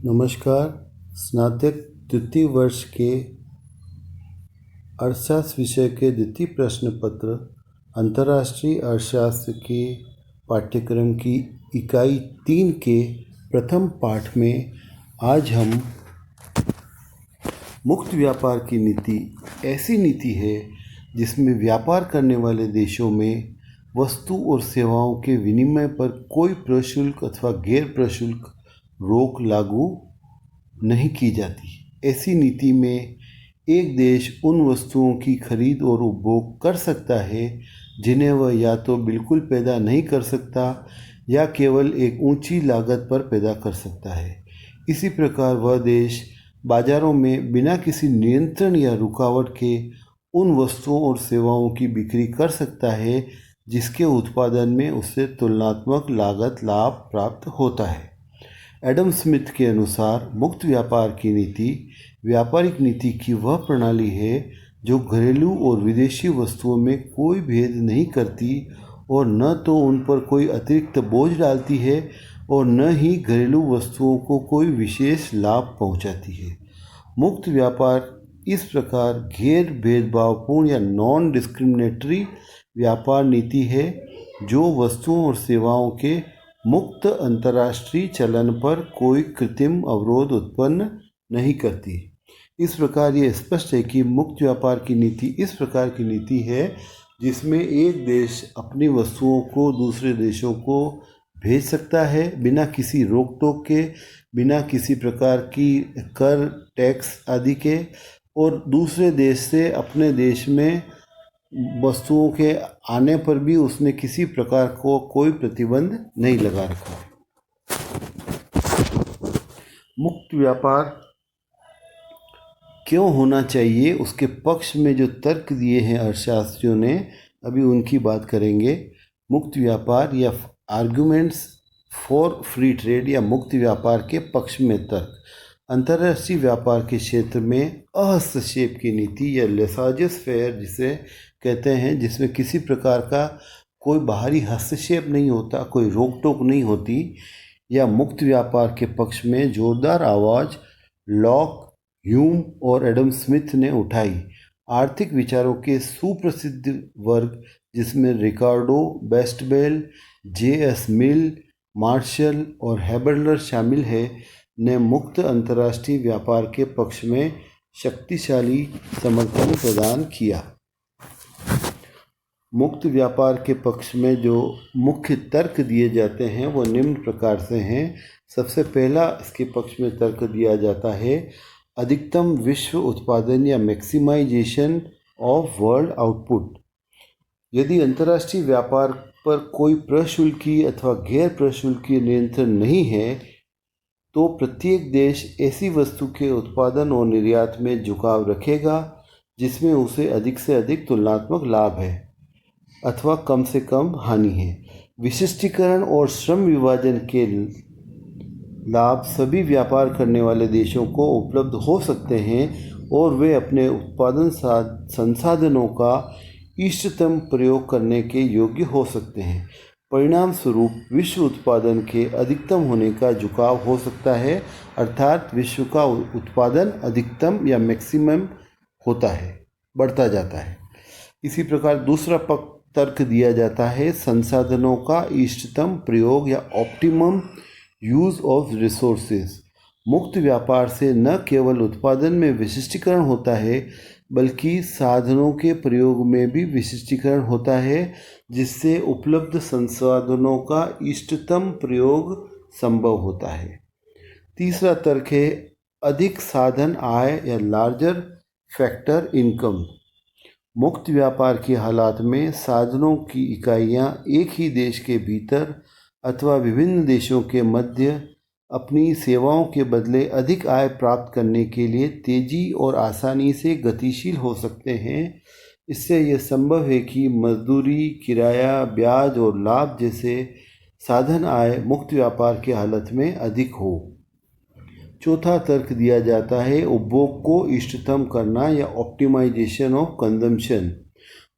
नमस्कार। स्नातक द्वितीय वर्ष के अर्थशास्त्र विषय के द्वितीय प्रश्न पत्र अंतर्राष्ट्रीय अर्थशास्त्र के पाठ्यक्रम की इकाई 3 के प्रथम पाठ में आज हम मुक्त व्यापार की नीति ऐसी नीति है जिसमें व्यापार करने वाले देशों में वस्तु और सेवाओं के विनिमय पर कोई प्रशुल्क अथवा गैर प्रशुल्क रोक लागू नहीं की जाती। ऐसी नीति में एक देश उन वस्तुओं की खरीद और उपभोग कर सकता है जिन्हें वह या तो बिल्कुल पैदा नहीं कर सकता या केवल एक ऊंची लागत पर पैदा कर सकता है। इसी प्रकार वह देश बाजारों में बिना किसी नियंत्रण या रुकावट के उन वस्तुओं और सेवाओं की बिक्री कर सकता है जिसके उत्पादन में उससे तुलनात्मक लागत लाभ प्राप्त होता है। एडम स्मिथ के अनुसार मुक्त व्यापार की नीति व्यापारिक नीति की वह प्रणाली है जो घरेलू और विदेशी वस्तुओं में कोई भेद नहीं करती और न तो उन पर कोई अतिरिक्त बोझ डालती है और न ही घरेलू वस्तुओं को कोई विशेष लाभ पहुंचाती है। मुक्त व्यापार इस प्रकार गैर भेदभावपूर्ण या नॉन डिस्क्रिमिनेटरी व्यापार नीति है जो वस्तुओं और सेवाओं के मुक्त अंतर्राष्ट्रीय चलन पर कोई कृत्रिम अवरोध उत्पन्न नहीं करती। इस प्रकार ये स्पष्ट है कि मुक्त व्यापार की नीति इस प्रकार की नीति है जिसमें एक देश अपनी वस्तुओं को दूसरे देशों को भेज सकता है बिना किसी रोक टोक के, बिना किसी प्रकार की कर, टैक्स आदि के, और दूसरे देश से अपने देश में वस्तुओं के आने पर भी उसने किसी प्रकार को कोई प्रतिबंध नहीं लगा रखा। मुक्त व्यापार क्यों होना चाहिए उसके पक्ष में जो तर्क दिए हैं अर्थशास्त्रियों ने, अभी उनकी बात करेंगे। मुक्त व्यापार या आर्गुमेंट्स फॉर फ्री ट्रेड या मुक्त व्यापार के पक्ष में तर्क। अंतर्राष्ट्रीय व्यापार के क्षेत्र में अहस्तक्षेप की नीति या लेसाजस फेयर जिसे कहते हैं, जिसमें किसी प्रकार का कोई बाहरी हस्तक्षेप नहीं होता, कोई रोक टोक नहीं होती, या मुक्त व्यापार के पक्ष में जोरदार आवाज़ लॉक, ह्यूम और एडम स्मिथ ने उठाई। आर्थिक विचारों के सुप्रसिद्ध वर्ग जिसमें रिकार्डो, बेस्टबेल, जे.एस. मिल, मार्शल और हैबरलर शामिल है, ने मुक्त अंतर्राष्ट्रीय व्यापार के पक्ष में शक्तिशाली समर्थन प्रदान किया। मुक्त व्यापार के पक्ष में जो मुख्य तर्क दिए जाते हैं वो निम्न प्रकार से हैं। सबसे पहला इसके पक्ष में तर्क दिया जाता है अधिकतम विश्व उत्पादन या मैक्सिमाइजेशन ऑफ वर्ल्ड आउटपुट। यदि अंतर्राष्ट्रीय व्यापार पर कोई प्रशुल्की अथवा गैर प्रशुल्कीय नियंत्रण नहीं है तो प्रत्येक देश ऐसी वस्तु के उत्पादन और निर्यात में झुकाव रखेगा जिसमें उसे अधिक से अधिक तुलनात्मक लाभ है अथवा कम से कम हानि है। विशिष्टीकरण और श्रम विभाजन के लाभ सभी व्यापार करने वाले देशों को उपलब्ध हो सकते हैं और वे अपने उत्पादन संसाधनों का इष्टतम प्रयोग करने के योग्य हो सकते हैं। परिणाम स्वरूप विश्व उत्पादन के अधिकतम होने का झुकाव हो सकता है, अर्थात विश्व का उत्पादन अधिकतम या मैक्सिमम होता है, बढ़ता जाता है। इसी प्रकार दूसरा तर्क दिया जाता है संसाधनों का इष्टतम प्रयोग या ऑप्टिमम यूज ऑफ रिसोर्सेज। मुक्त व्यापार से न केवल उत्पादन में विशिष्टीकरण होता है बल्कि साधनों के प्रयोग में भी विशिष्टीकरण होता है जिससे उपलब्ध संसाधनों का इष्टतम प्रयोग संभव होता है। तीसरा तर्क है अधिक साधन आय या लार्जर फैक्टर इनकम। मुक्त व्यापार के हालात में साधनों की इकाइयां एक ही देश के भीतर अथवा विभिन्न देशों के मध्य अपनी सेवाओं के बदले अधिक आय प्राप्त करने के लिए तेजी और आसानी से गतिशील हो सकते हैं। इससे यह संभव है कि मजदूरी, किराया, ब्याज और लाभ जैसे साधन आय मुक्त व्यापार के हालत में अधिक हो। चौथा तर्क दिया जाता है उपभोग को इष्टतम करना या ऑप्टिमाइजेशन ऑफ कंजम्पशन।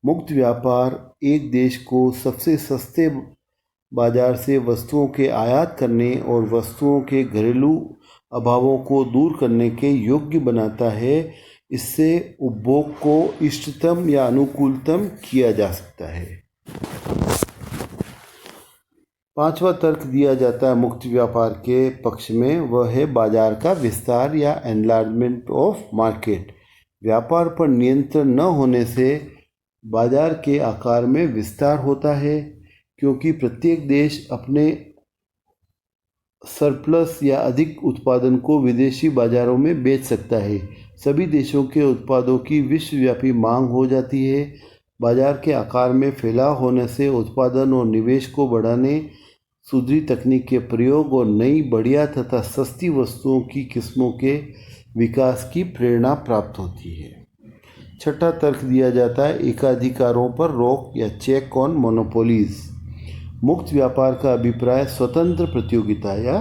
मुक्त व्यापार एक देश को सबसे सस्ते बाजार से वस्तुओं के आयात करने और वस्तुओं के घरेलू अभावों को दूर करने के योग्य बनाता है। इससे उपभोग को इष्टतम या अनुकूलतम किया जा सकता है। पांचवा तर्क दिया जाता है मुक्त व्यापार के पक्ष में, वह है बाजार का विस्तार या एनलार्जमेंट ऑफ मार्केट। व्यापार पर नियंत्रण न होने से बाजार के आकार में विस्तार होता है, क्योंकि प्रत्येक देश अपने सरप्लस या अधिक उत्पादन को विदेशी बाजारों में बेच सकता है। सभी देशों के उत्पादों की विश्वव्यापी मांग हो जाती है। बाजार के आकार में फैलाव होने से उत्पादन और निवेश को बढ़ाने, सुधरी तकनीक के प्रयोग और नई बढ़िया तथा सस्ती वस्तुओं की किस्मों के विकास की प्रेरणा प्राप्त होती है। छठा तर्क दिया जाता है एकाधिकारों पर रोक या चेक ऑन मोनोपोलीज। मुक्त व्यापार का अभिप्राय स्वतंत्र प्रतियोगिता या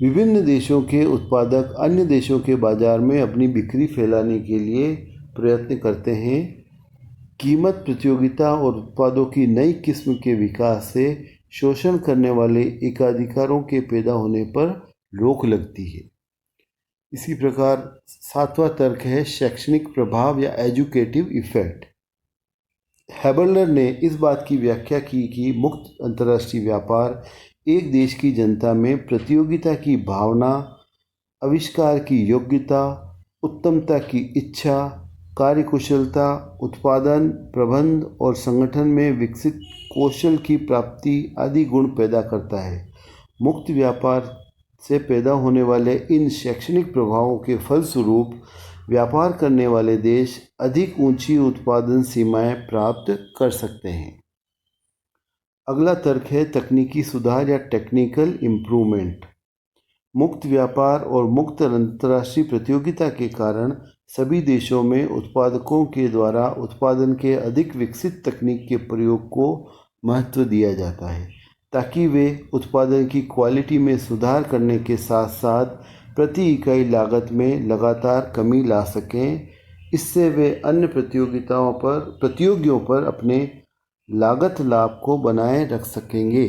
विभिन्न देशों के उत्पादक अन्य देशों के बाजार में अपनी बिक्री फैलाने के लिए प्रयत्न करते हैं। कीमत प्रतियोगिता और उत्पादों की नई किस्म के विकास से शोषण करने वाले एकाधिकारों के पैदा होने पर रोक लगती है। इसी प्रकार सातवां तर्क है शैक्षणिक प्रभाव या एजुकेटिव इफेक्ट। हैबरलर ने इस बात की व्याख्या की कि मुक्त अंतर्राष्ट्रीय व्यापार एक देश की जनता में प्रतियोगिता की भावना, आविष्कार की योग्यता, उत्तमता की इच्छा, कार्यकुशलता, उत्पादन, प्रबंध और संगठन में विकसित कौशल की प्राप्ति आदि गुण पैदा करता है। मुक्त व्यापार से पैदा होने वाले इन शैक्षणिक प्रभावों के फलस्वरूप व्यापार करने वाले देश अधिक ऊंची उत्पादन सीमाएं प्राप्त कर सकते हैं। अगला तर्क है तकनीकी सुधार या टेक्निकल इम्प्रूवमेंट। मुक्त व्यापार और मुक्त अंतर्राष्ट्रीय प्रतियोगिता के कारण सभी देशों में उत्पादकों के द्वारा उत्पादन के अधिक विकसित तकनीक के प्रयोग को महत्व दिया जाता है, ताकि वे उत्पादन की क्वालिटी में सुधार करने के साथ साथ प्रति इकाई लागत में लगातार कमी ला सकें। इससे वे अन्य प्रतियोगियों पर अपने लागत लाभ को बनाए रख सकेंगे।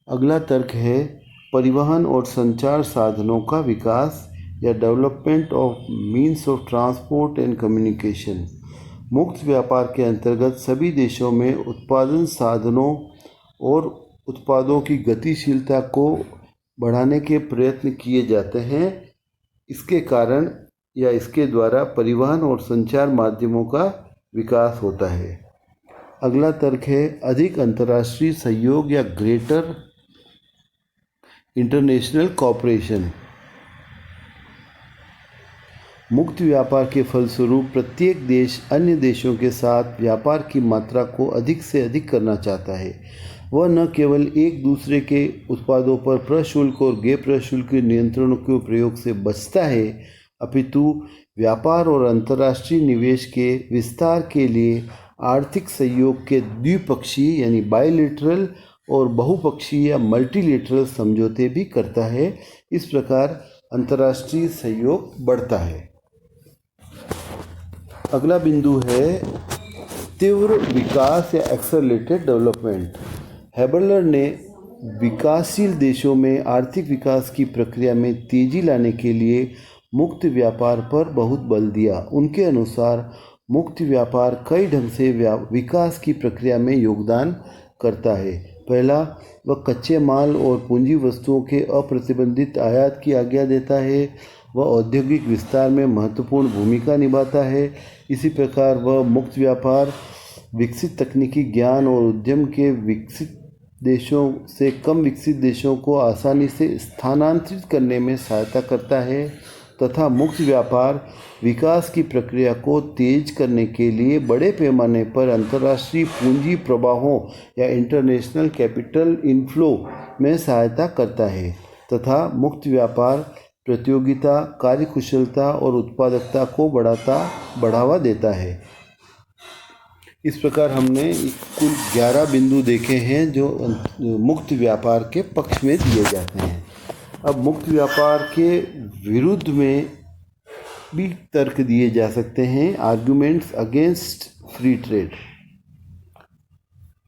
अगला तर्क है परिवहन और संचार साधनों का विकास या development of means of transport and communication. मुक्त व्यापार के अंतर्गत सभी देशों में उत्पादन साधनों और उत्पादों की गतिशीलता को बढ़ाने के प्रयत्न किए जाते हैं। इसके कारण या इसके द्वारा परिवहन और संचार माध्यमों का विकास होता है। अगला तर्क है अधिक अंतर्राष्ट्रीय सहयोग या ग्रेटर इंटरनेशनल कॉपरेशन। मुक्त व्यापार के फलस्वरूप प्रत्येक देश अन्य देशों के साथ व्यापार की मात्रा को अधिक से अधिक करना चाहता है। वह न केवल एक दूसरे के उत्पादों पर प्रशुल्क और गैर प्रशुल्क नियंत्रणों के प्रयोग से बचता है, अपितु व्यापार और अंतर्राष्ट्रीय निवेश के विस्तार के लिए आर्थिक सहयोग के द्विपक्षीय यानी बायलैटरल और बहुपक्षीय या मल्टीलैटरल समझौते भी करता है। इस प्रकार अंतर्राष्ट्रीय सहयोग बढ़ता है। अगला बिंदु है तीव्र विकास या एक्सेलरेटेड डेवलपमेंट। हैबरलर ने विकासशील देशों में आर्थिक विकास की प्रक्रिया में तेजी लाने के लिए मुक्त व्यापार पर बहुत बल दिया। उनके अनुसार मुक्त व्यापार कई ढंग से विकास की प्रक्रिया में योगदान करता है। पहला, वह कच्चे माल और पूंजी वस्तुओं के अप्रतिबंधित आयात की आज्ञा देता है। वह औद्योगिक विस्तार में महत्वपूर्ण भूमिका निभाता है। इसी प्रकार वह मुक्त व्यापार विकसित तकनीकी ज्ञान और उद्यम के विकसित देशों से कम विकसित देशों को आसानी से स्थानांतरित करने में सहायता करता है तथा मुक्त व्यापार विकास की प्रक्रिया को तेज करने के लिए बड़े पैमाने पर अंतर्राष्ट्रीय पूंजी प्रवाहों या इंटरनेशनल कैपिटल इनफ्लो में सहायता करता है तथा मुक्त व्यापार प्रतियोगिता, कार्यकुशलता और उत्पादकता को बढ़ावा देता है। इस प्रकार हमने कुल 11 बिंदु देखे हैं जो मुक्त व्यापार के पक्ष में दिए जाते हैं। अब मुक्त व्यापार के विरुद्ध में भी तर्क दिए जा सकते हैं, आर्गुमेंट्स अगेंस्ट फ्री ट्रेड।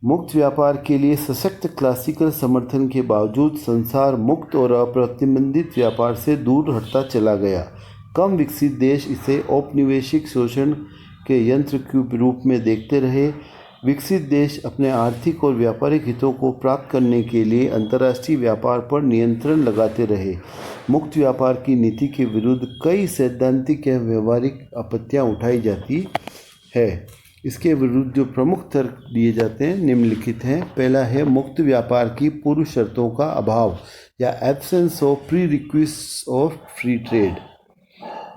मुक्त व्यापार के लिए सशक्त क्लासिकल समर्थन के बावजूद संसार मुक्त और अप्रतिबंधित व्यापार से दूर हटता चला गया। कम विकसित देश इसे औपनिवेशिक शोषण के यंत्र के रूप में देखते रहे। विकसित देश अपने आर्थिक और व्यापारिक हितों को प्राप्त करने के लिए अंतर्राष्ट्रीय व्यापार पर नियंत्रण लगाते रहे। मुक्त व्यापार की नीति के विरुद्ध कई सैद्धांतिक या व्यवहारिक आपत्तियां उठाई जाती है। इसके विरुद्ध जो प्रमुख तर्क दिए जाते हैं निम्नलिखित हैं। पहला है मुक्त व्यापार की पूर्व शर्तों का अभाव या absence of pre requisites of free trade.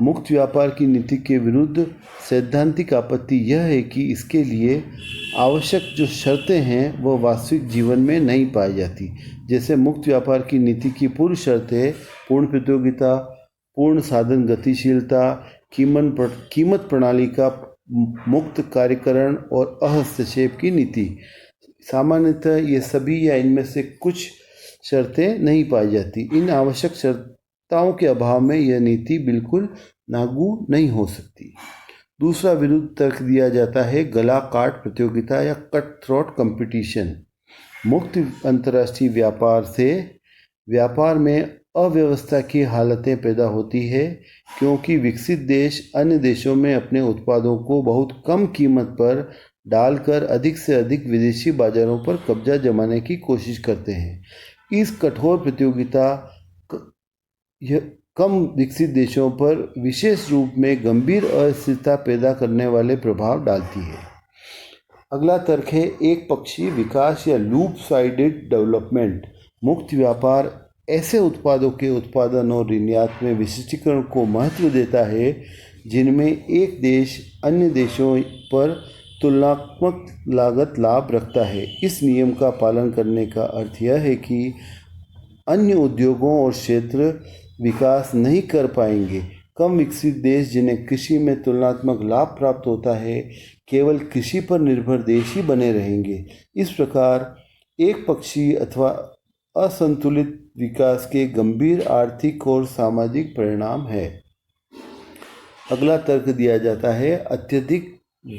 मुक्त व्यापार की नीति के विरुद्ध सैद्धांतिक आपत्ति यह है कि इसके लिए आवश्यक जो शर्तें हैं वह वास्तविक जीवन में नहीं पाई जाती। जैसे मुक्त व्यापार की नीति की पूर्व शर्त है पूर्ण प्रतियोगिता, पूर्ण साधन गतिशीलता, कीमत प्रणाली का मुक्त कार्यकरण और अहस्तक्षेप की नीति। सामान्यतः ये सभी या इनमें से कुछ शर्तें नहीं पाई जाती। इन आवश्यक शर्तों के अभाव में यह नीति बिल्कुल लागू नहीं हो सकती। दूसरा विरुद्ध तर्क दिया जाता है गला काट प्रतियोगिता या कट थ्रोट कंपटीशन। मुक्त अंतर्राष्ट्रीय व्यापार से व्यापार में अव्यवस्था की हालतें पैदा होती है, क्योंकि विकसित देश अन्य देशों में अपने उत्पादों को बहुत कम कीमत पर डालकर अधिक से अधिक विदेशी बाजारों पर कब्जा जमाने की कोशिश करते हैं। इस कठोर प्रतियोगिता कम विकसित देशों पर विशेष रूप में गंभीर अस्थिरता पैदा करने वाले प्रभाव डालती है। अगला तर्क है एक पक्षी विकास या लूप साइडेड डेवलपमेंट। मुक्त व्यापार ऐसे उत्पादों के उत्पादन और निर्यात में विशिष्टीकरण को महत्व देता है जिनमें एक देश अन्य देशों पर तुलनात्मक लागत लाभ रखता है। इस नियम का पालन करने का अर्थ यह है कि अन्य उद्योगों और क्षेत्र विकास नहीं कर पाएंगे। कम विकसित देश जिन्हें कृषि में तुलनात्मक लाभ प्राप्त होता है केवल कृषि पर निर्भर देश ही बने रहेंगे। इस प्रकार एक पक्षी अथवा असंतुलित विकास के गंभीर आर्थिक और सामाजिक परिणाम है। अगला तर्क दिया जाता है अत्यधिक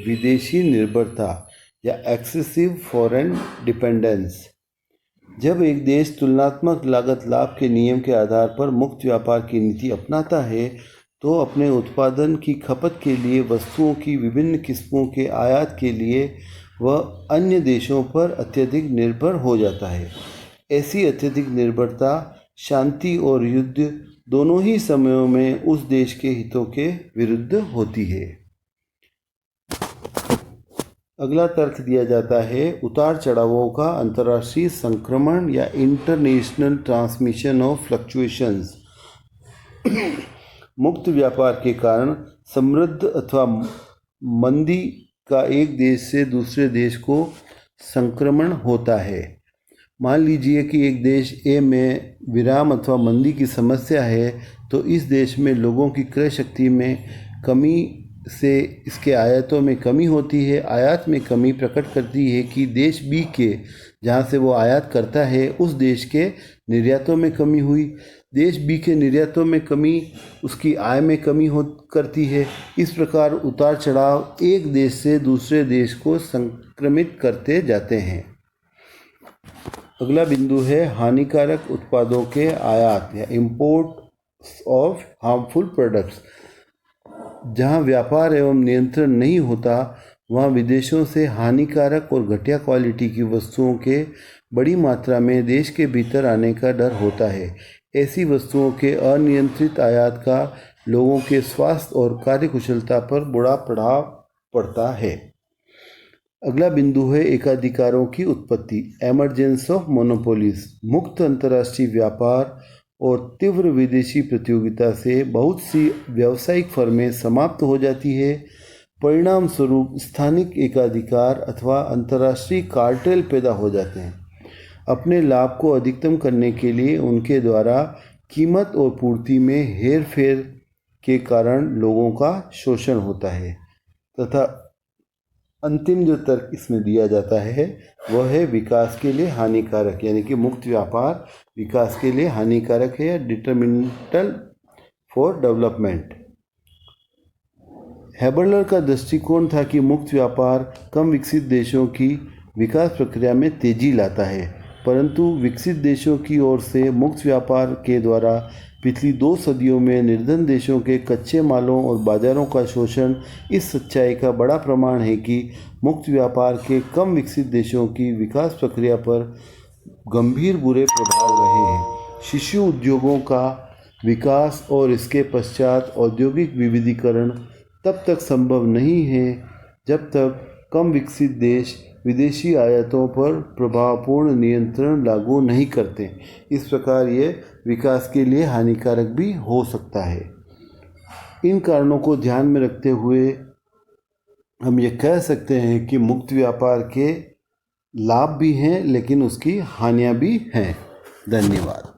विदेशी निर्भरता या एक्सेसिव फॉरेन डिपेंडेंस। जब एक देश तुलनात्मक लागत लाभ के नियम के आधार पर मुक्त व्यापार की नीति अपनाता है तो अपने उत्पादन की खपत के लिए वस्तुओं की विभिन्न किस्मों के आयात के लिए वह अन्य देशों पर अत्यधिक निर्भर हो जाता है। ऐसी अत्यधिक निर्भरता शांति और युद्ध दोनों ही समयों में उस देश के हितों के विरुद्ध होती है। अगला तर्क दिया जाता है उतार चढ़ावों का अंतर्राष्ट्रीय संक्रमण या इंटरनेशनल ट्रांसमिशन ऑफ फ्लक्चुएशंस। मुक्त व्यापार के कारण समृद्ध अथवा मंदी का एक देश से दूसरे देश को संक्रमण होता है। मान लीजिए कि एक देश ए में विराम अथवा मंदी की समस्या है तो इस देश में लोगों की क्रय शक्ति में कमी से इसके आयातों में कमी होती है। आयात में कमी प्रकट करती है कि देश बी के जहाँ से वो आयात करता है उस देश के निर्यातों में कमी हुई। देश बी के निर्यातों में कमी उसकी आय में कमी करती है। इस प्रकार उतार चढ़ाव एक देश से दूसरे देश को संक्रमित करते जाते हैं। अगला बिंदु है हानिकारक उत्पादों के आयात या इंपोर्ट ऑफ हार्मफुल प्रोडक्ट्स। जहां व्यापार एवं नियंत्रण नहीं होता वहां विदेशों से हानिकारक और घटिया क्वालिटी की वस्तुओं के बड़ी मात्रा में देश के भीतर आने का डर होता है। ऐसी वस्तुओं के अनियंत्रित आयात का लोगों के स्वास्थ्य और कार्यकुशलता पर बुरा प्रभाव पड़ता है। अगला बिंदु है एकाधिकारों की उत्पत्ति एमरजेंस ऑफ मोनोपोलीज। मुक्त अंतर्राष्ट्रीय व्यापार और तीव्र विदेशी प्रतियोगिता से बहुत सी व्यावसायिक फर्में समाप्त हो जाती है। परिणाम स्वरूप स्थानिक एकाधिकार अथवा अंतर्राष्ट्रीय कार्टेल पैदा हो जाते हैं। अपने लाभ को अधिकतम करने के लिए उनके द्वारा कीमत और पूर्ति में हेरफेर के कारण लोगों का शोषण होता है। तथा अंतिम जो तर्क इसमें दिया जाता है वह है विकास के लिए हानिकारक, यानी कि मुक्त व्यापार विकास के लिए हानिकारक है या डिटरमिनेंटल फॉर डेवलपमेंट। हैबरलर का दृष्टिकोण था कि मुक्त व्यापार कम विकसित देशों की विकास प्रक्रिया में तेजी लाता है, परंतु विकसित देशों की ओर से मुक्त व्यापार के द्वारा पिछली 2 सदियों में निर्धन देशों के कच्चे मालों और बाजारों का शोषण इस सच्चाई का बड़ा प्रमाण है कि मुक्त व्यापार के कम विकसित देशों की विकास प्रक्रिया पर गंभीर बुरे प्रभाव रहे हैं। शिशु उद्योगों का विकास और इसके पश्चात औद्योगिक विविधीकरण तब तक संभव नहीं है जब तक कम विकसित देश विदेशी आयातों पर प्रभावपूर्ण नियंत्रण लागू नहीं करते। इस प्रकार ये विकास के लिए हानिकारक भी हो सकता है। इन कारणों को ध्यान में रखते हुए हम ये कह सकते हैं कि मुक्त व्यापार के लाभ भी हैं, लेकिन उसकी हानियाँ भी हैं। धन्यवाद।